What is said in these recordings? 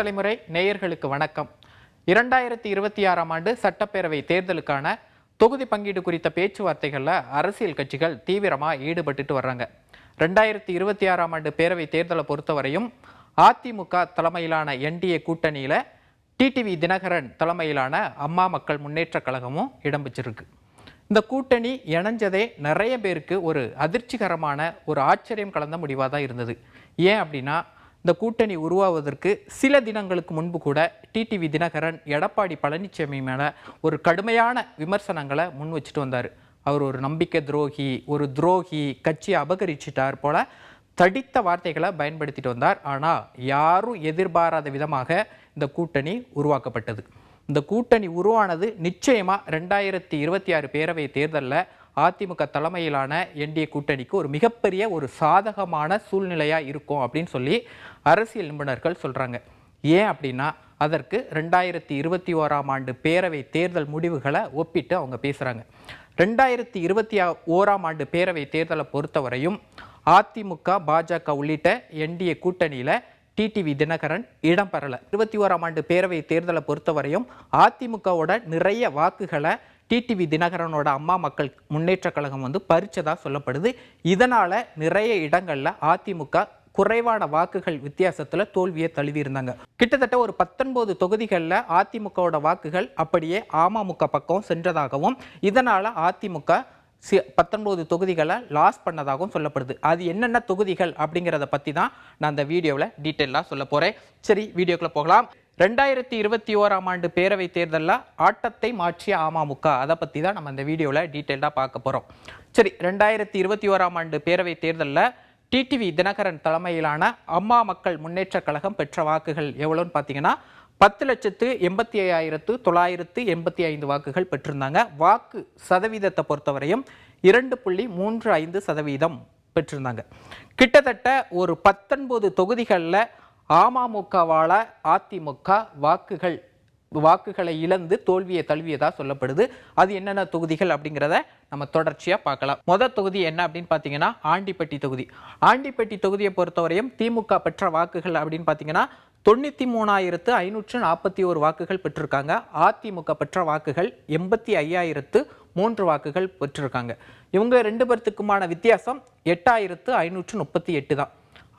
தலைமுறை நேயர்களுக்கு வணக்கம். 2026ஆம் ஆண்டு சட்டப்பேரவை தேர்தலுக்கான தொகுதி பங்கீடு குறித்த பேச்சுவார்த்தைகளில் அரசியல் கட்சிகள் தீவிரமாக ஈடுபட்டுட்டு வர்றாங்க. 2026ஆம் ஆண்டு பேரவை தேர்தலை பொறுத்தவரையும் அதிமுக தலைமையிலான என்டிஏ கூட்டணியில் டிடிவி தினகரன் தலைமையிலான அம்மா மக்கள் முன்னேற்ற கழகமும் இடம்பெற்றிருக்கு. இந்த கூட்டணி இணைஞ்சதே நிறைய பேருக்கு ஒரு அதிர்ச்சிகரமான ஒரு ஆச்சரியம் கலந்த முடிவாக தான் இருந்தது. ஏன் அப்படின்னா, இந்த கூட்டணி உருவாவதற்கு சில தினங்களுக்கு முன்பு கூட டிடிவி தினகரன் எடப்பாடி பழனிசாமி மேலே ஒரு கடுமையான விமர்சனங்களை முன் வச்சுட்டு வந்தார். அவர் ஒரு நம்பிக்கை துரோகி, ஒரு துரோகி, கட்சியை அபகரிச்சிட்டார் போல தடித்த வார்த்தைகளை பயன்படுத்திட்டு வந்தார். ஆனால் யாரும் எதிர்பாராத விதமாக இந்த கூட்டணி உருவாக்கப்பட்டது. இந்த கூட்டணி உருவானது நிச்சயமாக 2026 பேரவை தேர்தலில் அதிமுக தலைமையிலான என்டிஏ கூட்டணிக்கு ஒரு மிகப்பெரிய ஒரு சாதகமான சூழ்நிலையாக இருக்கும் அப்படின்னு சொல்லி அரசியல் நிபுணர்கள் சொல்கிறாங்க. ஏன் அப்படின்னா, அதற்கு 2021ஆம் ஆண்டு பேரவை தேர்தல் முடிவுகளை ஒப்பிட்டு அவங்க பேசுகிறாங்க. 2021ஆம் ஆண்டு பேரவை தேர்தலை பொறுத்தவரையும் அதிமுக, பாஜக உள்ளிட்ட என்டிஏ கூட்டணியில் டிடிவி தினகரன் இடம்பெறல. 21ஆம் ஆண்டு பேரவை தேர்தலை பொறுத்தவரையும் அதிமுகவோட நிறைய வாக்குகளை டிடிவி தினகரனோட அம்மா மக்கள் முன்னேற்ற கழகம் பறிச்சதா சொல்லப்படுது. இதனால நிறைய இடங்கள்ல அதிமுக குறைவான வாக்குகள் வித்தியாசத்துல தோல்வியை தழுவியிருந்தாங்க. கிட்டத்தட்ட ஒரு 19 தொகுதிகளில் அதிமுகவோட வாக்குகள் அப்படியே அமமுக பக்கம் சென்றதாகவும், இதனால அதிமுக 19 தொகுதிகளை லாஸ் பண்ணதாகவும் சொல்லப்படுது. அது என்னென்ன தொகுதிகள் அப்படிங்கிறத பற்றி தான் நான் அந்த வீடியோவில் டீட்டெயிலாக சொல்ல போகிறேன். சரி, வீடியோக்குள்ளே போகலாம். 2021ஆம் ஆண்டு பேரவை தேர்தலில் ஆட்டத்தை மாற்றிய அமமுக, அதை பற்றி தான் நம்ம இந்த வீடியோவில் டீட்டெயிலாக பார்க்க போகிறோம். சரி, 2021ஆம் ஆண்டு பேரவை தேர்தலில் டிடிவி தினகரன் தலைமையிலான அம்மா மக்கள் முன்னேற்ற கழகம் பெற்ற வாக்குகள் எவ்வளோன்னு பார்த்தீங்கன்னா 10,85,985 வாக்குகள் பெற்றிருந்தாங்க. வாக்கு சதவீதத்தை பொறுத்தவரையும் 2.35% பெற்றிருந்தாங்க. கிட்டத்தட்ட ஒரு 19 தொகுதிகளில் அமமுகவால் அதிமுக வாக்குகளை இழந்து தோல்வியை தழுவியதாக சொல்லப்படுது. அது என்னென்ன தொகுதிகள் அப்படிங்கிறத நம்ம தொடர்ச்சியாக பார்க்கலாம். முதல் தொகுதி என்ன அப்படின்னு பார்த்தீங்கன்னா ஆண்டிப்பட்டி தொகுதி. ஆண்டிப்பட்டி தொகுதியை பொறுத்தவரையும் திமுக பெற்ற வாக்குகள் அப்படின்னு பார்த்தீங்கன்னா 93,541 வாக்குகள் பெற்றிருக்காங்க. அதிமுக பெற்ற வாக்குகள் 85,003 வாக்குகள் பெற்றிருக்காங்க. இவங்க ரெண்டு பேர்த்துக்குமான வித்தியாசம் 8,538 தான்.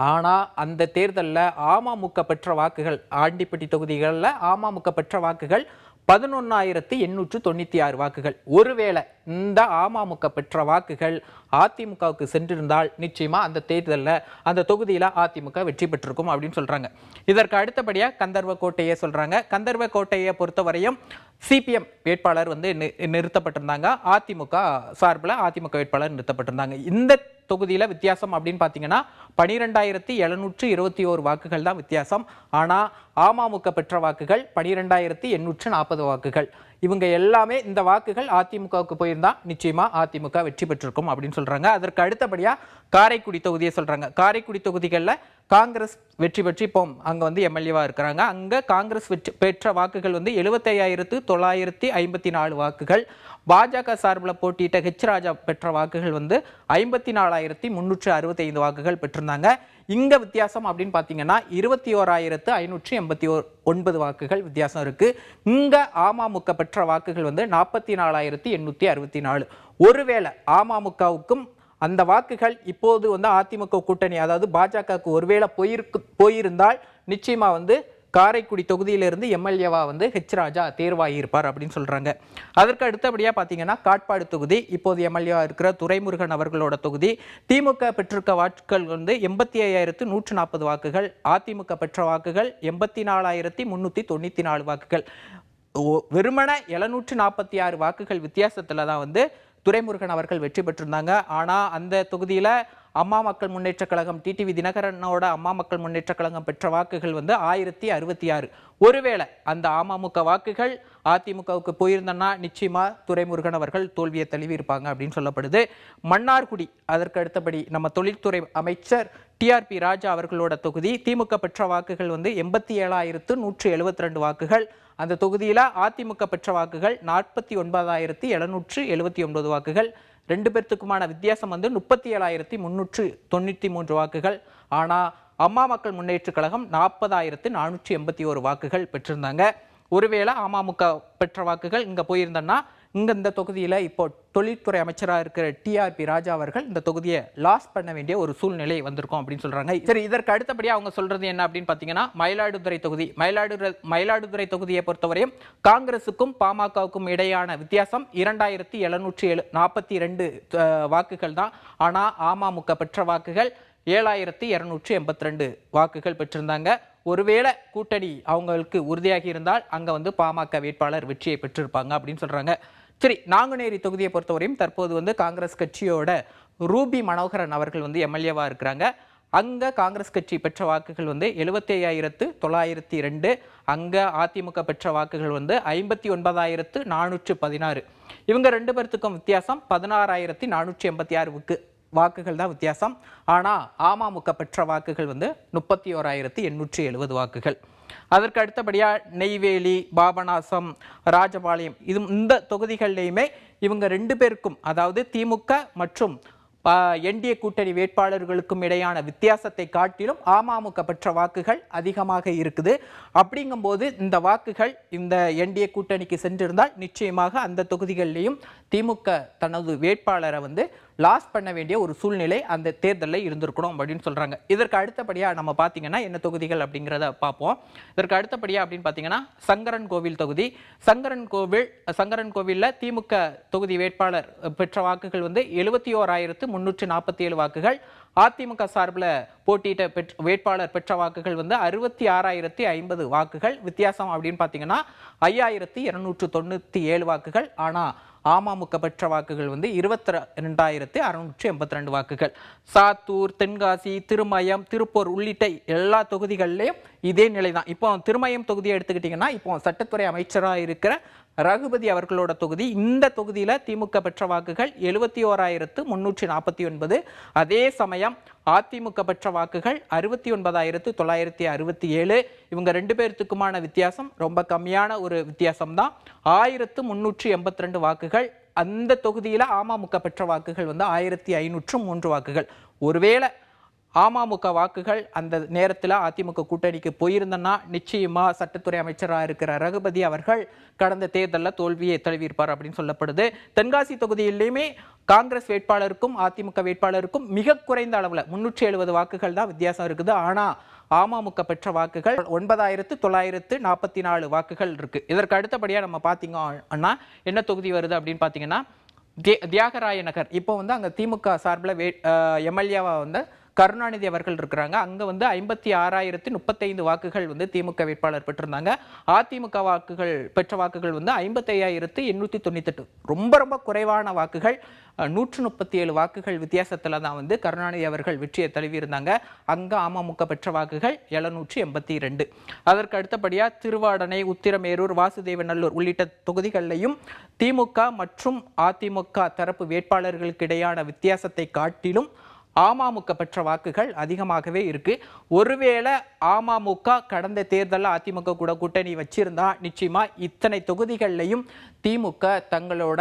ஆனால் அந்த தேர்தலில் அமமுக பெற்ற வாக்குகள், ஆண்டிப்பட்டி தொகுதிகளில் அமமுக பெற்ற வாக்குகள் 11,896 வாக்குகள். ஒருவேளை இந்த அமமுக பெற்ற வாக்குகள் அதிமுகவுக்கு சென்றிருந்தால் நிச்சயமா அந்த தேர்தலில் அந்த தொகுதியில் அதிமுக வெற்றி பெற்றிருக்கும் அப்படின்னு சொல்றாங்க. இதற்கு அடுத்தபடியாக கந்தர்வக்கோட்டையை சொல்றாங்க. கந்தர்வக்கோட்டையை பொறுத்தவரையும் சிபிஎம் வேட்பாளர் நிறுத்தப்பட்டிருந்தாங்க. அதிமுக சார்பில் அதிமுக வேட்பாளர் நிறுத்தப்பட்டிருந்தாங்க. இந்த தொகுதியில் வித்தியாசம் அப்படின்னு பார்த்தீங்கன்னா 12,721 வாக்குகள் தான் வித்தியாசம். ஆனால் அமமுக பெற்ற வாக்குகள் 12,840 வாக்குகள். இவங்க எல்லாமே இந்த வாக்குகள் அதிமுகவுக்கு போயிருந்தா நிச்சயமா அதிமுக வெற்றி பெற்றிருக்கும் அப்படின்னு சொல்றாங்க. அதற்கு அடுத்தபடியா காரைக்குடி தொகுதியை சொல்றாங்க. காரைக்குடி தொகுதிகளில் காங்கிரஸ் வெற்றி பெற்று இப்போ அங்க எம்எல்ஏவா இருக்கிறாங்க. அங்க காங்கிரஸ் பெற்ற வாக்குகள் 75,954 வாக்குகள். பாஜக சார்பில் போட்டியிட்ட ஹெச் ராஜா பெற்ற வாக்குகள் 54,365 வாக்குகள் பெற்றிருந்தாங்க. இங்க வித்தியாசம் அப்படின்னு பாத்தீங்கன்னா 21,589 வாக்குகள் வித்தியாசம் இருக்கு. இங்க அமமுக பெற்ற வாக்குகள் 44,864. ஒருவேளை அமமுகவுக்கும் அந்த வாக்குகள் இப்போது அதிமுக கூட்டணி, அதாவது பாஜகவுக்கு ஒருவேளை போயிருந்தால் நிச்சயமா காரைக்குடி தொகுதியிலிருந்து எம்எல்ஏவா ஹெச் ராஜா தேர்வாகியிருப்பார் அப்படின்னு சொல்றாங்க. அதற்கு அடுத்தபடியா பாத்தீங்கன்னா காட்பாடு தொகுதி, இப்போது எம்எல்ஏவா இருக்கிற துரைமுருகன் அவர்களோட தொகுதி. திமுக பெற்றிருக்க வாக்குகள் 85,140 வாக்குகள். அதிமுக பெற்ற வாக்குகள் 84,394 வாக்குகள். வெறுமன 746 வாக்குகள் வித்தியாசத்துல தான் துரைமுருகன் அவர்கள் வெற்றி பெற்றிருந்தாங்க. ஆனா அந்த தொகுதியில அம்மா மக்கள் முன்னேற்ற கழகம், டிடிவி தினகரனோட அம்மா மக்கள் முன்னேற்ற கழகம் பெற்ற வாக்குகள் 1066. ஒருவேளை அந்த அமமுக வாக்குகள் அதிமுகவுக்கு போயிருந்தனா நிச்சயமா துரைமுருகன் அவர்கள் தோல்வியை தழுவி இருப்பாங்க அப்படின்னு சொல்லப்படுது. மன்னார்குடி, அதற்கு அடுத்தபடி நம்ம தொழில்துறை அமைச்சர் டிஆர்பி ராஜா அவர்களோட தொகுதி. திமுக பெற்ற வாக்குகள் 87,172 வாக்குகள். அந்த தொகுதியில அதிமுக பெற்ற வாக்குகள் 49,779 வாக்குகள். ரெண்டு பேர்த்துக்குமான வித்தியாசம் 37,393 வாக்குகள். ஆனால் அம்மா மக்கள் முன்னேற்ற கழகம் 40,481 வாக்குகள் பெற்றிருந்தாங்க. ஒருவேளை அமமுக பெற்ற வாக்குகள் இங்க போயிருந்தன்னா இந்த தொகுதியில இப்போ தொழில்துறை அமைச்சராக இருக்கிற டிஆர்பி ராஜா அவர்கள் இந்த தொகுதியை லாஸ் பண்ண வேண்டிய ஒரு சூழ்நிலை வந்திருக்கும் அப்படின்னு சொல்றாங்க. சரி, இதற்கு அடுத்தபடியாக அவங்க சொல்றது என்ன அப்படின்னு பாத்தீங்கன்னா, மயிலாடுதுறை தொகுதியை பொறுத்தவரையும் காங்கிரசுக்கும் பாமகவுக்கும் இடையான வித்தியாசம் 2742 வாக்குகள் தான். ஆனா அமமுக பெற்ற வாக்குகள் 7282 வாக்குகள் பெற்றிருந்தாங்க. ஒருவேளை கூட்டணி அவங்களுக்கு உறுதியாகி இருந்தால் அங்க பாமக வேட்பாளர் வெற்றியை பெற்றிருப்பாங்க அப்படின்னு சொல்றாங்க. சரி, நாங்குநேரி தொகுதியை பொறுத்தவரையும் தற்போது காங்கிரஸ் கட்சியோட ரூபி மனோகரன் அவர்கள் எம்எல்ஏவா இருக்கிறாங்க. அங்க காங்கிரஸ் கட்சி பெற்ற வாக்குகள் 75,902. அங்க அதிமுக பெற்ற வாக்குகள் 59,416. இவங்க ரெண்டு பேர்த்துக்கும் வித்தியாசம் 16,486 வாக்குகள் தான் வித்தியாசம். ஆனா அமமுக பெற்ற வாக்குகள் 31,870 வாக்குகள். அதற்கு அடுத்தபடியா நெய்வேலி, பாபநாசம், ராஜபாளையம் இந்த தொகுதிகளிலுமே இவங்க ரெண்டு பேருக்கும், அதாவது திமுக மற்றும் என்டிஏ கூட்டணி வேட்பாளர்களுக்கும் இடையான வித்தியாசத்தை காட்டிலும் அமமுக பெற்ற வாக்குகள் அதிகமாக இருக்குது. அப்படிங்கும்போது இந்த வாக்குகள் இந்த என்டிஏ கூட்டணிக்கு சென்றிருந்தால் நிச்சயமாக அந்த தொகுதிகளிலையும் திமுக தனது வேட்பாளரை லாஸ் பண்ண வேண்டிய ஒரு சூழ்நிலை அந்த தேர்தலில் இருந்திருக்கணும் அப்படின்னு சொல்றாங்க. இதற்கு அடுத்தபடியாக நம்ம பார்த்தீங்கன்னா என்ன தொகுதிகள் அப்படிங்கிறத பார்ப்போம். இதற்கு அடுத்தபடியாக அப்படின்னு பார்த்தீங்கன்னா சங்கரன் கோவில் தொகுதி. சங்கரன் கோவிலில் திமுக தொகுதி வேட்பாளர் பெற்ற வாக்குகள் 71,347 வாக்குகள். அதிமுக சார்பில் போட்டியிட்ட வேட்பாளர் பெற்ற வாக்குகள் 66,050 வாக்குகள். வித்தியாசம் அப்படின்னு பார்த்தீங்கன்னா 5,297 வாக்குகள். ஆனால் அமமுக பெற்ற வாக்குகள் 22,682 வாக்குகள். சாத்தூர், தென்காசி, திருமயம், திருப்பூர் உள்ளிட்ட எல்லா தொகுதிகளிலையும் இதே நிலை தான். இப்போ திருமயம் தொகுதியை எடுத்துக்கிட்டிங்கன்னா இப்போ சட்டத்துறை அமைச்சராக இருக்கிற ரகுபதி அவர்களோட தொகுதி. இந்த தொகுதியில திமுக பெற்ற வாக்குகள் 71,349. அதே சமயம் அதிமுக பெற்ற வாக்குகள் 69,967. இவங்க ரெண்டு பேர்த்துக்குமான வித்தியாசம் ரொம்ப கம்மியான ஒரு வித்தியாசம் தான், 1,382 வாக்குகள். அந்த தொகுதியில அமமுக பெற்ற வாக்குகள் 1,503 வாக்குகள். ஒருவேளை அமமுக வாக்குகள் அந்த நேரத்தில் அதிமுக கூட்டணிக்கு போயிருந்தனா நிச்சயமா சட்டத்துறை அமைச்சராக இருக்கிற ரகுபதி அவர்கள் கடந்த தேர்தலில் தோல்வியை தழுவியிருப்பார் அப்படின்னு சொல்லப்படுது. தென்காசி தொகுதியிலுமே காங்கிரஸ் வேட்பாளருக்கும் அதிமுக வேட்பாளருக்கும் மிக குறைந்த அளவில் 370 வாக்குகள் தான் வித்தியாசம் இருக்குது. ஆனால் அமமுக பெற்ற வாக்குகள் 9,944 வாக்குகள் இருக்கு. இதற்கு அடுத்தபடியாக நம்ம பார்த்தீங்கன்னா என்ன தொகுதி வருது அப்படின்னு பார்த்தீங்கன்னா தியாகராய நகர். இப்போ அங்கே திமுக சார்பில் எம்எல்ஏவா கருணாநிதி அவர்கள் இருக்கிறாங்க. அங்க 56,035 வாக்குகள் திமுக வேட்பாளர் பெற்றிருந்தாங்க. அதிமுக வாக்குகள் பெற்ற வாக்குகள் 55,898. ரொம்ப ரொம்ப குறைவான வாக்குகள், 137 வாக்குகள் வித்தியாசத்துல தான் கருணாநிதி அவர்கள் வெற்றியை தழுவியிருந்தாங்க. அங்க அமமுக பெற்ற வாக்குகள் 782. அதற்கு அடுத்தபடியா திருவாடனை, உத்திரமேரூர், வாசுதேவநல்லூர் உள்ளிட்ட தொகுதிகளிலையும் திமுக மற்றும் அதிமுக தரப்பு வேட்பாளர்களுக்கு இடையான வித்தியாசத்தை காட்டிலும் அமமுக பெற்ற வாக்குகள் அதிகமாகவே இருக்கு. ஒருவேளை அமமுக கடந்த தேர்தலில் அதிமுக கூட கூட்டணி வச்சிருந்தா நிச்சயமா இத்தனை தொகுதிகளிலையும் திமுக தங்களோட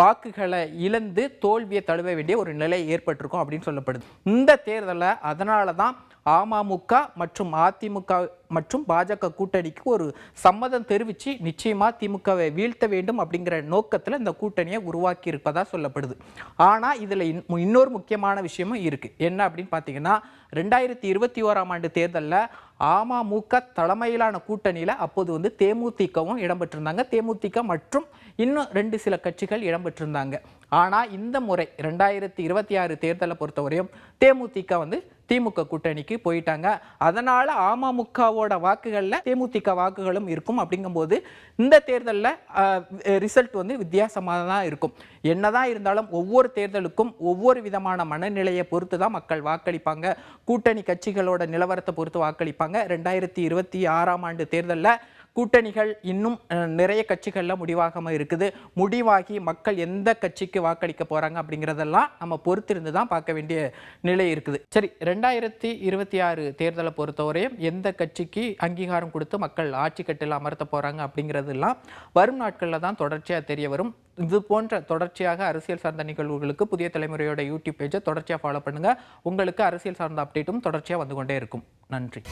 வாக்குகளை இழந்து தோல்வியை தழுவ வேண்டிய ஒரு நிலை ஏற்பட்டிருக்கும் அப்படின்னு சொல்லப்படுது. இந்த தேர்தலில் அதனால தான் அமமுக மற்றும் அதிமுக மற்றும் பாஜக கூட்டணிக்கு ஒரு சம்மதம் தெரிவித்து நிச்சயமா திமுகவை வீழ்த்த வேண்டும் அப்படிங்கிற நோக்கத்தில் இந்த கூட்டணியை உருவாக்கி இருப்பதா சொல்லப்படுது. ஆனால் இதில் இன்னொரு முக்கியமான விஷயமும் இருக்குது. என்ன அப்படின்னு பார்த்தீங்கன்னா 2021ஆம் ஆண்டு தேர்தலில் அமமுக தலைமையிலான கூட்டணியில் அப்போது தேமுதிகவும் இடம்பெற்றிருந்தாங்க. தேமுதிக மற்றும் இன்னும் 2 சில கட்சிகள் இடம்பெற்றிருந்தாங்க. ஆனால் இந்த முறை 2026 தேர்தலை பொறுத்தவரையும் தேமுதிக திமுக கூட்டணிக்கு போயிட்டாங்க. அதனால அமமுகவோட வாக்குகளில் தேமுதிக வாக்குகளும் இருக்கும். அப்படிங்கும்போது இந்த தேர்தலில் ரிசல்ட் வித்தியாசமாக தான் இருக்கும். என்னதான் இருந்தாலும் ஒவ்வொரு தேர்தலுக்கும் ஒவ்வொரு விதமான மனநிலையை பொறுத்து தான் மக்கள் வாக்களிப்பாங்க. கூட்டணி கட்சிகளோட நிலவரத்தை பொறுத்து வாக்களிப்பாங்க. 2026ஆம் ஆண்டு தேர்தலில் கூட்டணிகள் இன்னும் நிறைய கட்சிகளில் முடிவாகாமல் இருக்குது. முடிவாகி மக்கள் எந்த கட்சிக்கு வாக்களிக்க போகிறாங்க அப்படிங்கிறதெல்லாம் நம்ம பொறுத்திருந்து தான் பார்க்க வேண்டிய நிலை இருக்குது. சரி, 2026 தேர்தலை பொறுத்தவரையும் எந்த கட்சிக்கு அங்கீகாரம் கொடுத்து மக்கள் ஆட்சி கட்டில் அமர்த்த போகிறாங்க அப்படிங்கிறதெல்லாம் வரும் நாட்களில் தான் தொடர்ச்சியாக தெரிய வரும். இது போன்ற தொடர்ச்சியாக அரசியல் சார்ந்த நிகழ்வுகளுக்கு புதிய தலைமுறையோட யூடியூப் பேஜை தொடர்ச்சியாக ஃபாலோ பண்ணுங்கள். உங்களுக்கு அரசியல் சார்ந்த அப்டேட்டும் தொடர்ச்சியாக வந்து கொண்டே இருக்கும். நன்றி.